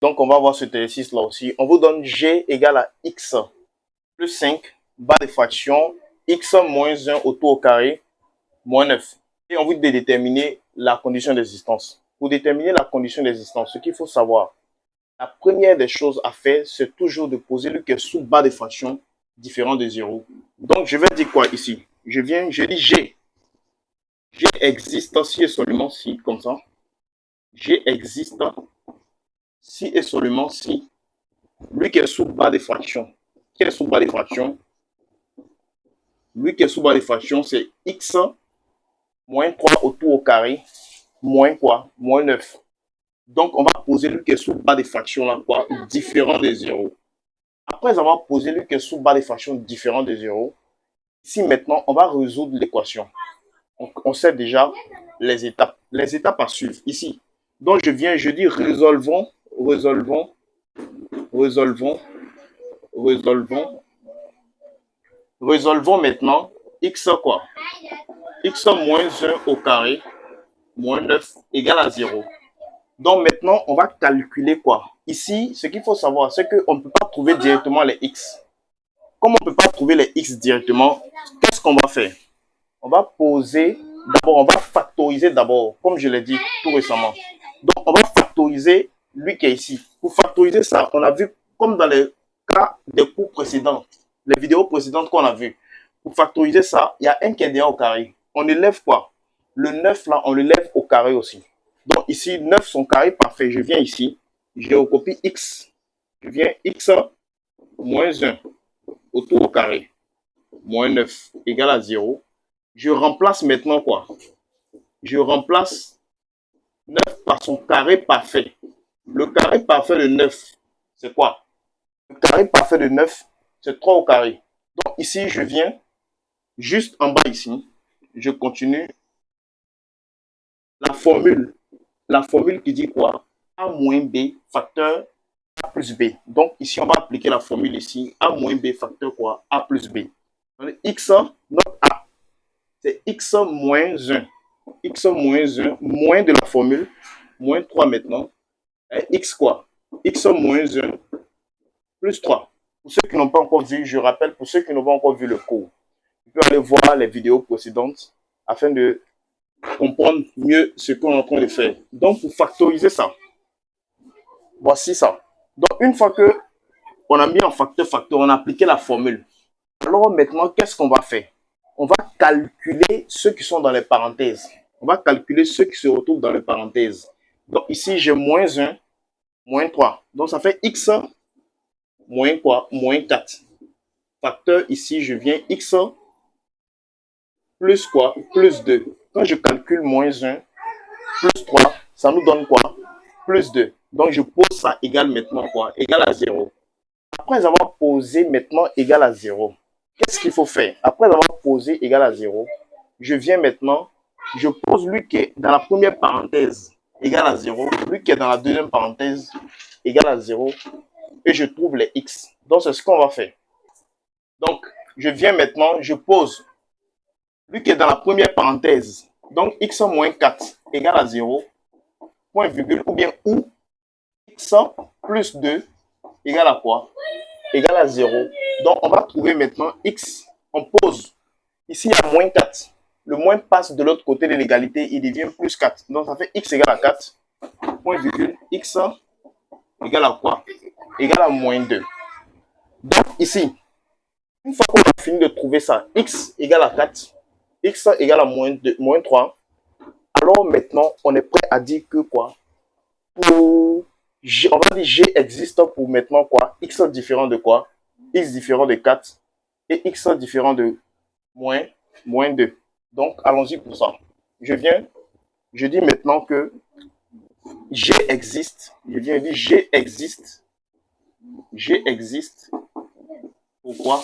Donc, on va voir cet exercice-là aussi. On vous donne G égale à X plus 5, bas de fraction, X moins 1 autour au carré, moins 9. Et on vous dit de déterminer la condition d'existence. Pour déterminer la condition d'existence, ce qu'il faut savoir, la première des choses à faire, c'est toujours de poser le qui est sous bas de fraction différent de 0. Donc, je vais dire quoi ici? Je dis G. G existe si et seulement si, comme ça. G existe si et seulement si. Lui qui est sous bas de fraction. Quel est sous bas de fraction? Lui qui est sous bas de fraction, c'est X moins 3 autour au carré, moins quoi? Moins 9. Donc, on va poser lui qui est sous bas de fraction là, quoi? Différent de 0. Après avoir posé lui qui est sous bas de fraction différent de 0, ici maintenant, on va résoudre l'équation. On sait déjà les étapes. Les étapes à suivre ici. Donc, je dis résolvons maintenant x quoi? X moins 1 au carré moins 9 égale à 0. Donc maintenant, on va calculer quoi? Ici, ce qu'il faut savoir, c'est qu'on ne peut pas trouver directement les x. Comme on ne peut pas trouver les x directement, qu'est-ce qu'on va faire? On va poser, d'abord, on va factoriser d'abord, comme je l'ai dit tout récemment. Donc, on va factoriser lui qui est ici. Pour factoriser ça, on a vu, comme dans les cas des cours précédents, les vidéos précédentes qu'on a vues, pour factoriser ça, il y a un qui est déjà au carré. On élève quoi? Le 9 là, on le lève au carré aussi. Donc ici, 9 son carré parfait. Je viens ici, je recopie x. Je viens x moins 1 autour au carré. Moins 9 égale à 0. Je remplace maintenant quoi? Je remplace 9 par son carré parfait. Le carré parfait de 9, c'est quoi? Le carré parfait de 9, c'est 3 au carré. Donc ici, je viens juste en bas ici. Je continue. La formule qui dit quoi? A moins B facteur A plus B. Donc ici, on va appliquer la formule ici. A moins B facteur quoi? A plus B. Donc, X, notre A, c'est X moins 1. X moins 1, moins de la formule, moins 3 maintenant. Et X quoi? X moins 1 plus 3. Pour ceux qui n'ont pas encore vu, je rappelle, pour ceux qui n'ont pas encore vu le cours, vous pouvez aller voir les vidéos précédentes afin de comprendre mieux ce qu'on est en train de faire. Donc, pour factoriser ça, voici ça. Donc, une fois que on a mis en facteur, on a appliqué la formule. Alors maintenant, qu'est-ce qu'on va faire? On va calculer ceux qui sont dans les parenthèses. On va calculer ceux qui se retrouvent dans les parenthèses. Donc ici, j'ai moins 1, moins 3. Donc ça fait x moins quoi? Moins 4. Facteur, ici, je viens x plus quoi? Plus 2. Quand je calcule moins 1, plus 3, ça nous donne quoi? Plus 2. Donc je pose ça égal maintenant quoi? Égal à 0. Après avoir posé maintenant égal à 0, qu'est-ce qu'il faut faire? Après avoir posé égal à 0, je viens maintenant, je pose lui qui est dans la première parenthèse égal à 0, lui qui est dans la deuxième parenthèse égal à 0, et je trouve les x. Donc c'est ce qu'on va faire. Donc je viens maintenant, je pose lui qui est dans la première parenthèse, donc x moins 4 égale à 0, point virgule, ou bien où x plus 2 égale à quoi? Égale à 0. Donc, on va trouver maintenant x. On pose. Ici, il y a moins 4. Le moins passe de l'autre côté de l'égalité. Il devient plus 4. Donc, ça fait x égale à 4. Point virgule. X égale à quoi? Égale à moins 2. Donc, ici, une fois qu'on a fini de trouver ça, x égale à 4. X égale à moins 2, moins 3. Alors, maintenant, on est prêt à dire que quoi? Pour G, on va dire G existe pour maintenant quoi? X différent de quoi? X différent de 4 et X différent de moins 2. Donc, allons-y pour ça. Je dis maintenant que G existe. Je viens dire G existe. G existe. Pourquoi?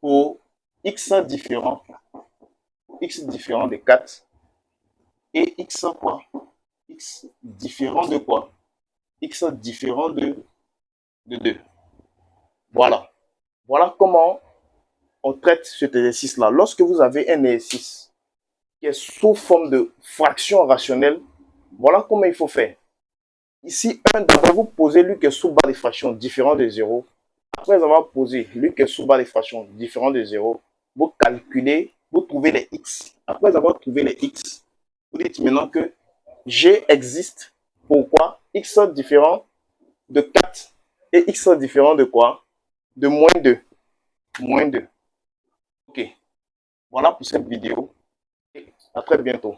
Pour X différent de 4 et X quoi? X différent de quoi? X différent de 2. Voilà. Voilà comment on traite cet exercice-là. Lorsque vous avez un exercice qui est sous forme de fraction rationnelle, voilà comment il faut faire. Ici, 1, d'abord, vous posez lui qui est sous barre de fraction différent de 0. Après avoir posé lui qui est sous barre de fraction différent de 0, vous calculez, vous trouvez les x. Après avoir trouvé les x, vous dites maintenant que g existe. Pourquoi? X différent de 4 et x différent de quoi? De moins 2. Moins 2. Ok. Voilà pour cette vidéo. Et à très bientôt.